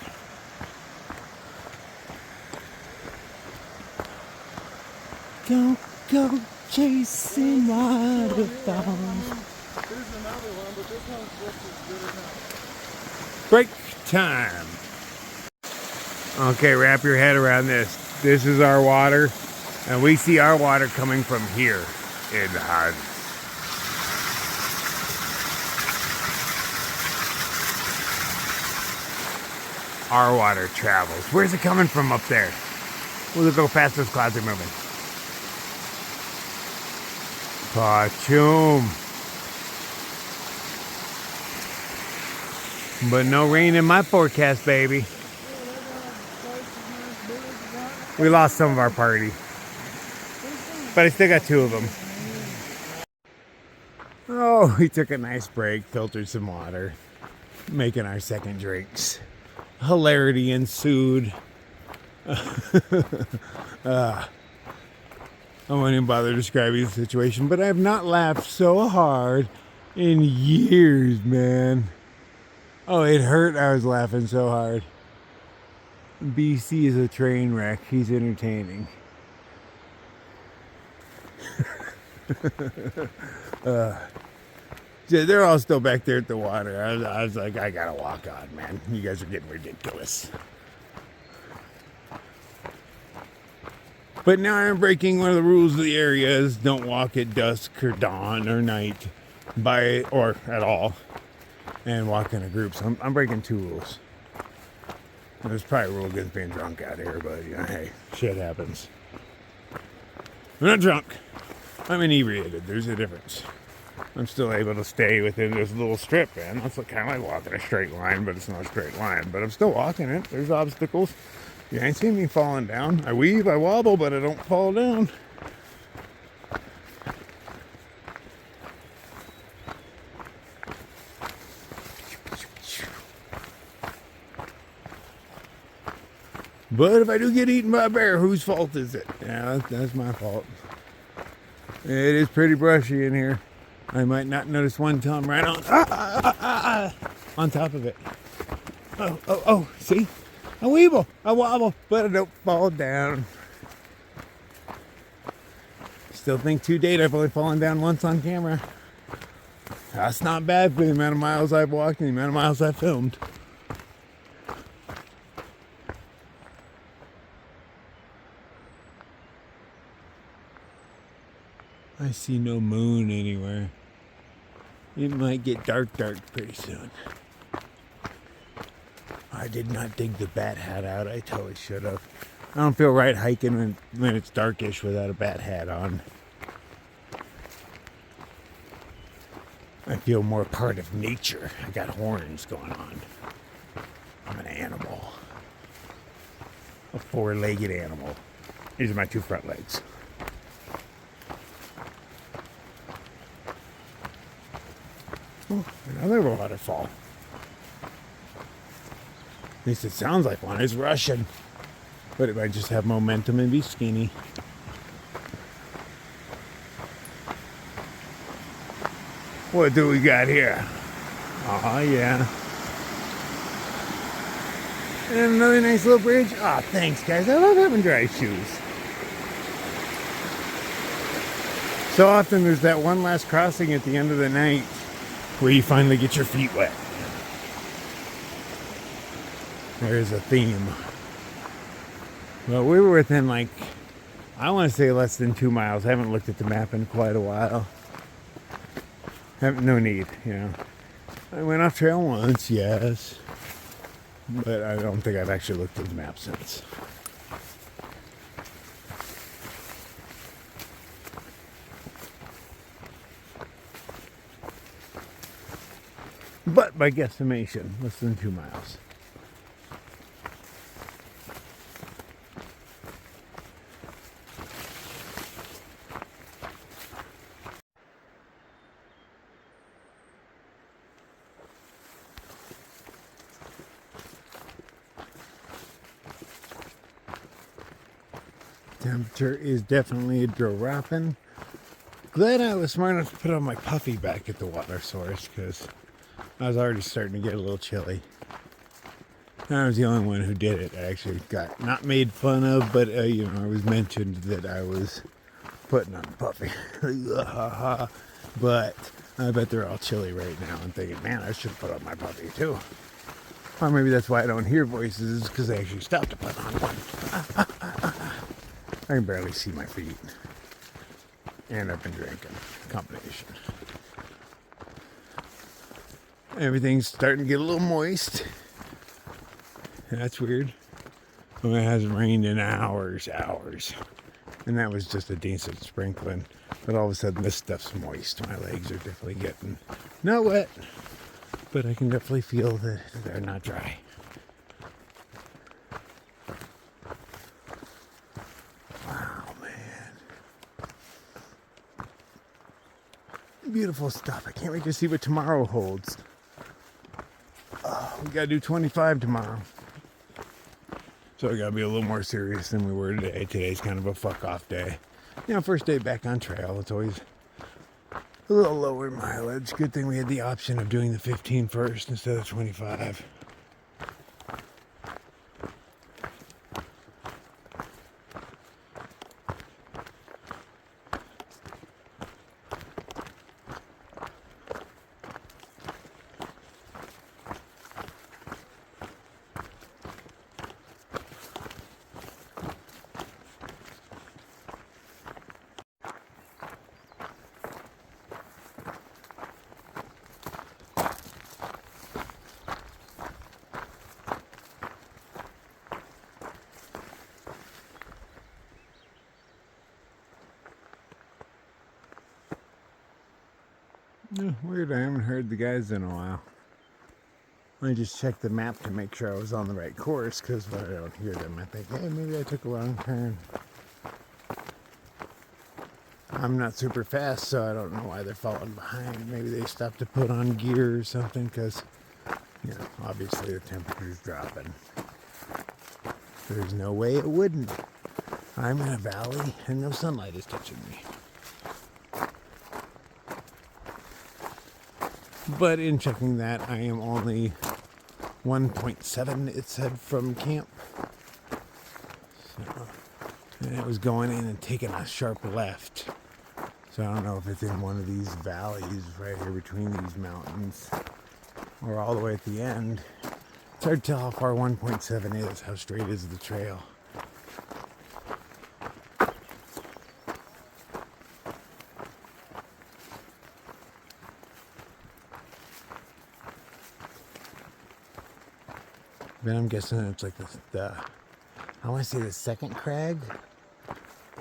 Go, go, chasing waterfalls. There's another one, but this one's just as good enough. Break time. Okay, wrap your head around this. This is our water, and we see our water coming from here in the Huns. Our water travels. Where's it coming from up there? Well, look how fast those clouds are moving. Pachoom. But no rain in my forecast, baby. We lost some of our party. But I still got 2 of them. Oh, we took a nice break, filtered some water, making our second drinks. Hilarity ensued. I won't even bother describing the situation, but I have not laughed so hard in years, man. Oh, it hurt. I was laughing so hard. BC is a train wreck. He's entertaining. They're all still back there at the water. I was like, I gotta walk on, man. You guys are getting ridiculous. But now I'm breaking one of the rules of the area is don't walk at dusk or dawn or night or at all and walk in a group. So I'm breaking 2 rules. There's probably a rule against being drunk out here, but you know, hey, shit happens. I'm not drunk. I'm inebriated. There's a difference. I'm still able to stay within this little strip, man. That's kind of like walking a straight line, but it's not a straight line. But I'm still walking it. There's obstacles. You ain't seen me falling down. I weave, I wobble, but I don't fall down. But if I do get eaten by a bear, whose fault is it? Yeah, that's my fault. It is pretty brushy in here. I might not notice one till I'm right on top of it. Oh, see? I weeble, I wobble, but I don't fall down. still think to date I've only fallen down once on camera. That's not bad for the amount of miles I've walked and the amount of miles I've filmed. I see no moon anywhere. It might get dark pretty soon. I did not dig the bat hat out. I totally should have. I don't feel right hiking when it's darkish without a bat hat on. I feel more part of nature. I got horns going on. I'm an animal. A four-legged animal. These are my two front legs. Oh, another waterfall. At least it sounds like one. It's rushing. But it might just have momentum and be skinny. What do we got here? Oh, yeah. And another nice little bridge. Oh, thanks, guys. I love having dry shoes. So often there's that one last crossing at the end of the night where you finally get your feet wet. There is a theme. Well, we were within I want to say less than 2 miles. I haven't looked at the map in quite a while. No need, you know. I went off trail once, yes. But I don't think I've actually looked at the map since. But by guesstimation, less than 2 miles. Temperature is definitely dropping. Glad I was smart enough to put on my puffy back at the water source because I was already starting to get a little chilly. And I was the only one who did it. I actually got not made fun of, but I was mentioned that I was putting on puffy. But I bet they're all chilly right now and thinking, man, I should put on my puffy too. Or maybe that's why I don't hear voices, because I actually stopped to put on one. I can barely see my feet. And I've been drinking. Combination. Everything's starting to get a little moist. That's weird. Well, it hasn't rained in hours. And that was just a decent sprinkling. But all of a sudden this stuff's moist. My legs are definitely getting not wet. But I can definitely feel that they're not dry. Beautiful stuff. I can't wait to see what tomorrow holds. We gotta do 25 tomorrow. So we gotta be a little more serious than we were today. Today's kind of a fuck off day. First day back on trail. It's always a little lower mileage. Good thing we had the option of doing the 15 first instead of 25. Weird, I haven't heard the guys in a while. I just checked the map to make sure I was on the right course, because when I don't hear them, I think, hey, maybe I took a wrong turn. I'm not super fast, so I don't know why they're falling behind. Maybe they stopped to put on gear or something, because, obviously the temperature's dropping. There's no way it wouldn't. I'm in a valley, and no sunlight is touching me. But in checking that, I am only 1.7, it said, from camp. So, and it was going in and taking a sharp left So I don't know if it's in one of these valleys right here between these mountains or all the way at the end. It's hard to tell how far 1.7 is, how straight is the trail. Then I'm guessing it's like the I want to say the second crag.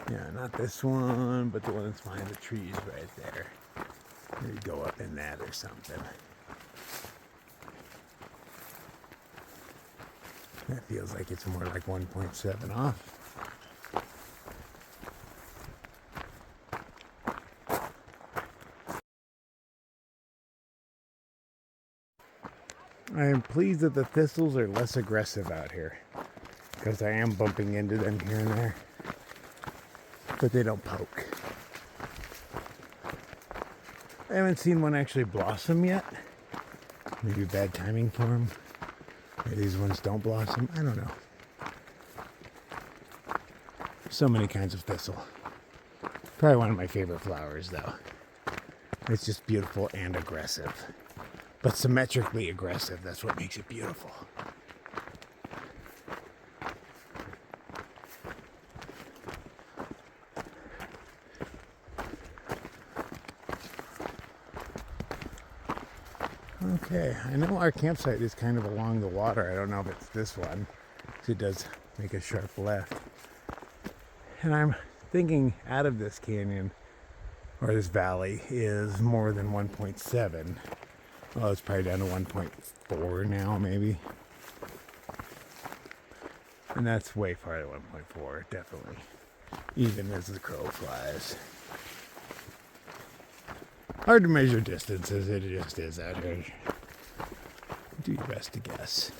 Yeah, not this one, but the one that's behind the trees right there. Maybe go up in that or something. That feels like it's more like 1.7 off. I am pleased that the thistles are less aggressive out here, because I am bumping into them here and there, but they don't poke. I haven't seen one actually blossom yet. Maybe bad timing for them. Maybe these ones don't blossom. I don't know. So many kinds of thistle. Probably one of my favorite flowers, though. It's just beautiful and aggressive. But symmetrically aggressive. That's what makes it beautiful. Okay, I know our campsite is kind of along the water. I don't know if it's this one, because it does make a sharp left. And I'm thinking out of this canyon, or this valley, is more than 1.7. Well, it's probably down to 1.4 now, maybe. And that's way farther than 1.4, definitely. Even as the crow flies. Hard to measure distances, it just is out here. Do your best to guess.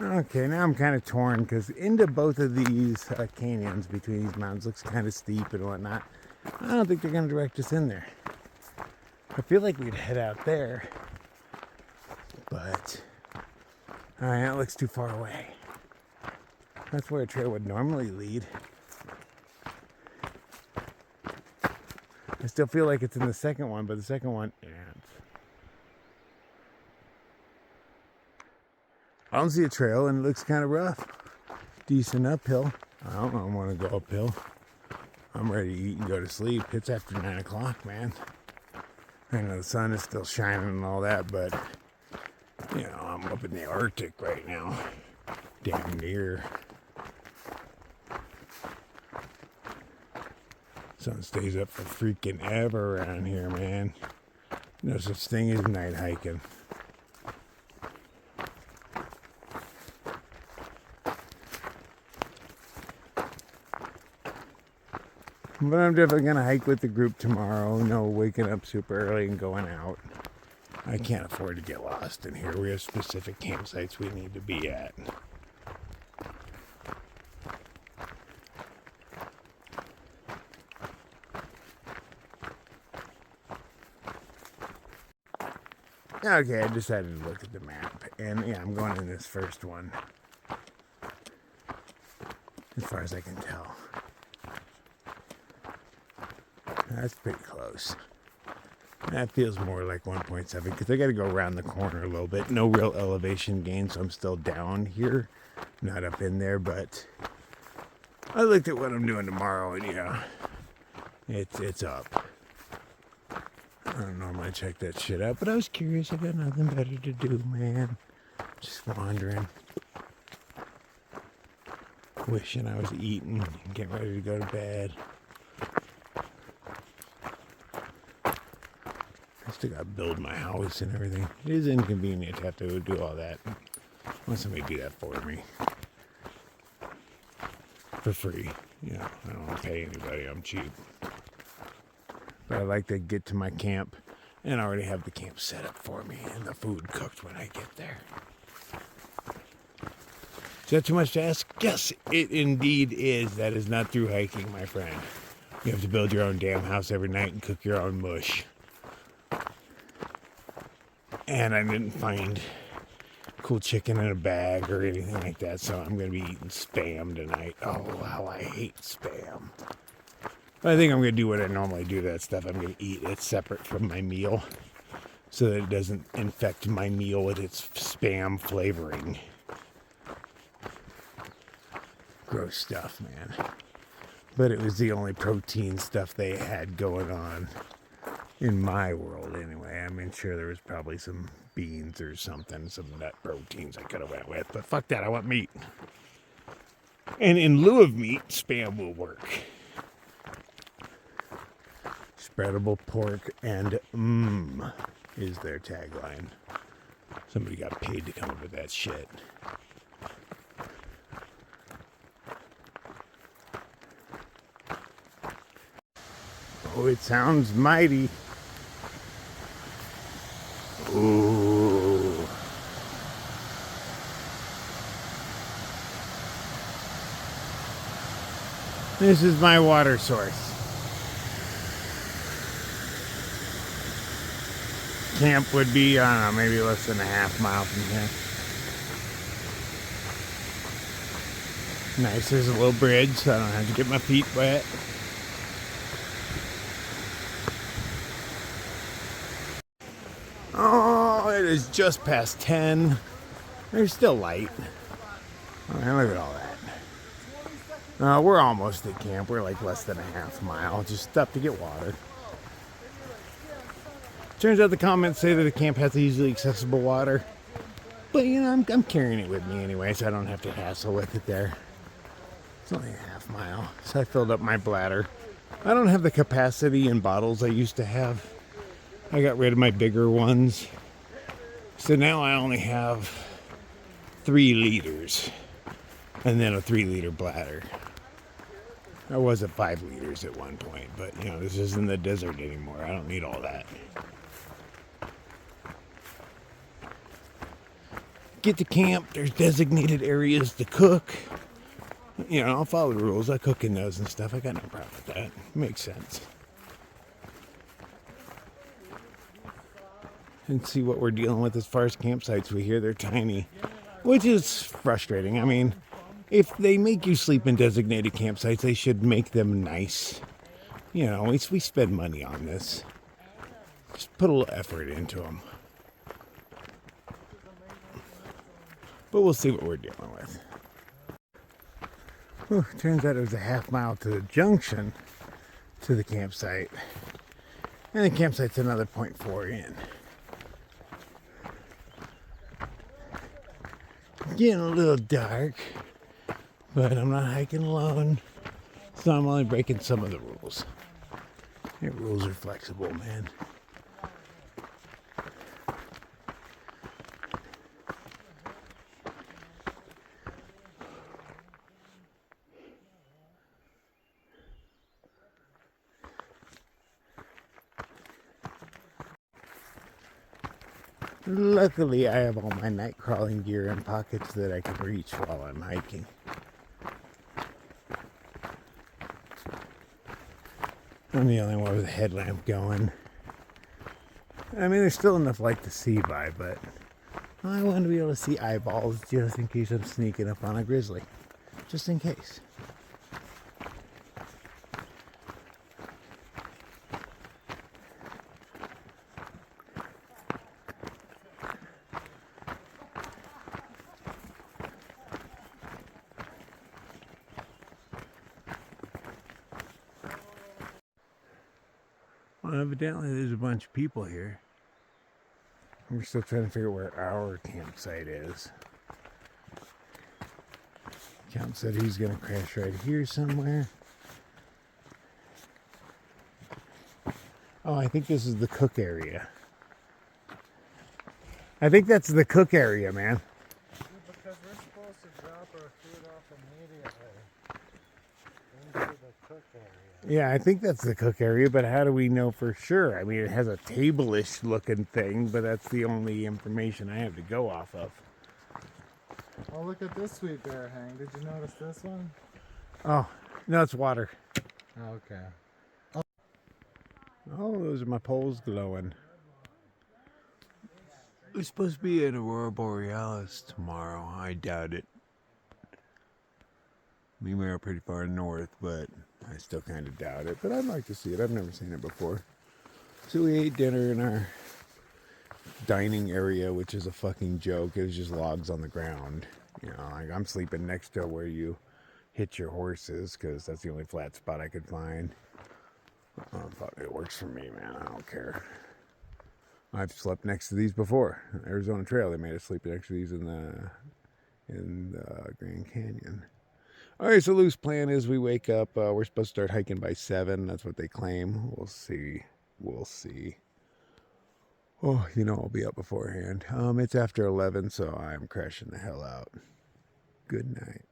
Okay, now I'm kind of torn because into both of these canyons between these mountains looks kind of steep and whatnot. I don't think they're going to direct us in there. I feel like we'd head out there, but that looks too far away. That's where a trail would normally lead. I still feel like it's in the second one, but the second one, yeah. I don't see a trail and it looks kind of rough. Decent uphill. I don't want to go uphill. I'm ready to eat and go to sleep. It's after 9 o'clock, man. I know the sun is still shining and all that, but you know, I'm up in the Arctic right now. Damn near. Sun stays up for freaking ever around here, man. No such thing as night hiking. But I'm definitely going to hike with the group tomorrow. No waking up super early and going out. I can't afford to get lost in here. We have specific campsites we need to be at. Okay, I decided to look at the map. And yeah, I'm going in this first one. As far as I can tell. That's pretty close. That feels more like 1.7 because I got to go around the corner a little bit. No real elevation gain, so I'm still down here, not up in there. But I looked at what I'm doing tomorrow, and yeah, it's up. I don't normally check that shit out, but I was curious. I got nothing better to do, man. Just wandering, wishing I was eating and getting ready to go to bed. I still got to build my house and everything. It is inconvenient to have to do all that. Want somebody to do that for me. For free. You know, I don't want to pay anybody. I'm cheap. But I like to get to my camp and already have the camp set up for me and the food cooked when I get there. Is that too much to ask? Yes, it indeed is. That is not through hiking, my friend. You have to build your own damn house every night and cook your own mush. And I didn't find cool chicken in a bag or anything like that, so I'm going to be eating Spam tonight. Oh, how I hate Spam. But I think I'm going to do what I normally do to that stuff. I'm going to eat it separate from my meal so that it doesn't infect my meal with its Spam flavoring. Gross stuff, man. But it was the only protein stuff they had going on in my world anyway. I mean, sure, there was probably some beans or something, some nut proteins I could have went with, but fuck that, I want meat. And in lieu of meat, Spam will work. Spreadable pork and is their tagline. Somebody got paid to come up with that shit. Oh, it sounds mighty. Ooh. This is my water source. Camp would be, I don't know, maybe less than a half mile from here. Nice, there's a little bridge so I don't have to get my feet wet. Oh, it is just past 10. There's still light. Oh, man, look at all that. We're almost at camp. We're like less than a half mile. Just stopped to get water. Turns out the comments say that the camp has easily accessible water. But, you know, I'm carrying it with me anyway, so I don't have to hassle with it there. It's only a half mile, so I filled up my bladder. I don't have the capacity in bottles I used to have. I got rid of my bigger ones. So now I only have 3 liters. And then a 3-liter bladder. I was at 5 liters at one point, but, you know, this isn't the desert anymore. I don't need all that. Get to camp. There's designated areas to cook. You know, I'll follow the rules. I cook in those and stuff. I got no problem with that. Makes sense. And see what we're dealing with as far as campsites. We hear they're tiny, which is frustrating. I mean, if they make you sleep in designated campsites, they should make them nice. You know, we spend money on this. Just put a little effort into them. But we'll see what we're dealing with. Whew, turns out it was a half mile to the junction to the campsite. And the campsite's another 0.4 in. Getting a little dark, but I'm not hiking alone, so I'm only breaking some of the rules. The rules are flexible, man. Luckily, I have all my night crawling gear in pockets that I can reach while I'm hiking. I'm the only one with a headlamp going. I mean, there's still enough light to see by, but I want to be able to see eyeballs just in case I'm sneaking up on a grizzly. Just in case. Well, evidently there's a bunch of people here. We're still trying to figure out where our campsite is. Count said he's going to crash right here somewhere. Oh, I think this is the cook area. I think that's the cook area, man. Yeah, because we're supposed to drop our food off immediately into the cook area. Yeah, I think that's the cook area, but how do we know for sure? I mean, it has a table-ish looking thing, but that's the only information I have to go off of. Oh, look at this sweet bear hang. Did you notice this one? Oh, no, it's water. Oh, okay. Oh, those are my poles glowing. There's supposed to be an aurora borealis tomorrow. I doubt it. We are pretty far north, but I still kind of doubt it. But I'd like to see it. I've never seen it before. So we ate dinner in our dining area, which is a fucking joke. It was just logs on the ground. You know, like I'm sleeping next to where you hitch your horses because that's the only flat spot I could find. Fuck, it works for me, man. I don't care. I've slept next to these before. Arizona Trail, they made us sleep next to these in the Grand Canyon. All right, so loose plan is we wake up. We're supposed to start hiking by 7. That's what they claim. We'll see. We'll see. Oh, you know I'll be up beforehand. It's after 11, so I'm crashing the hell out. Good night.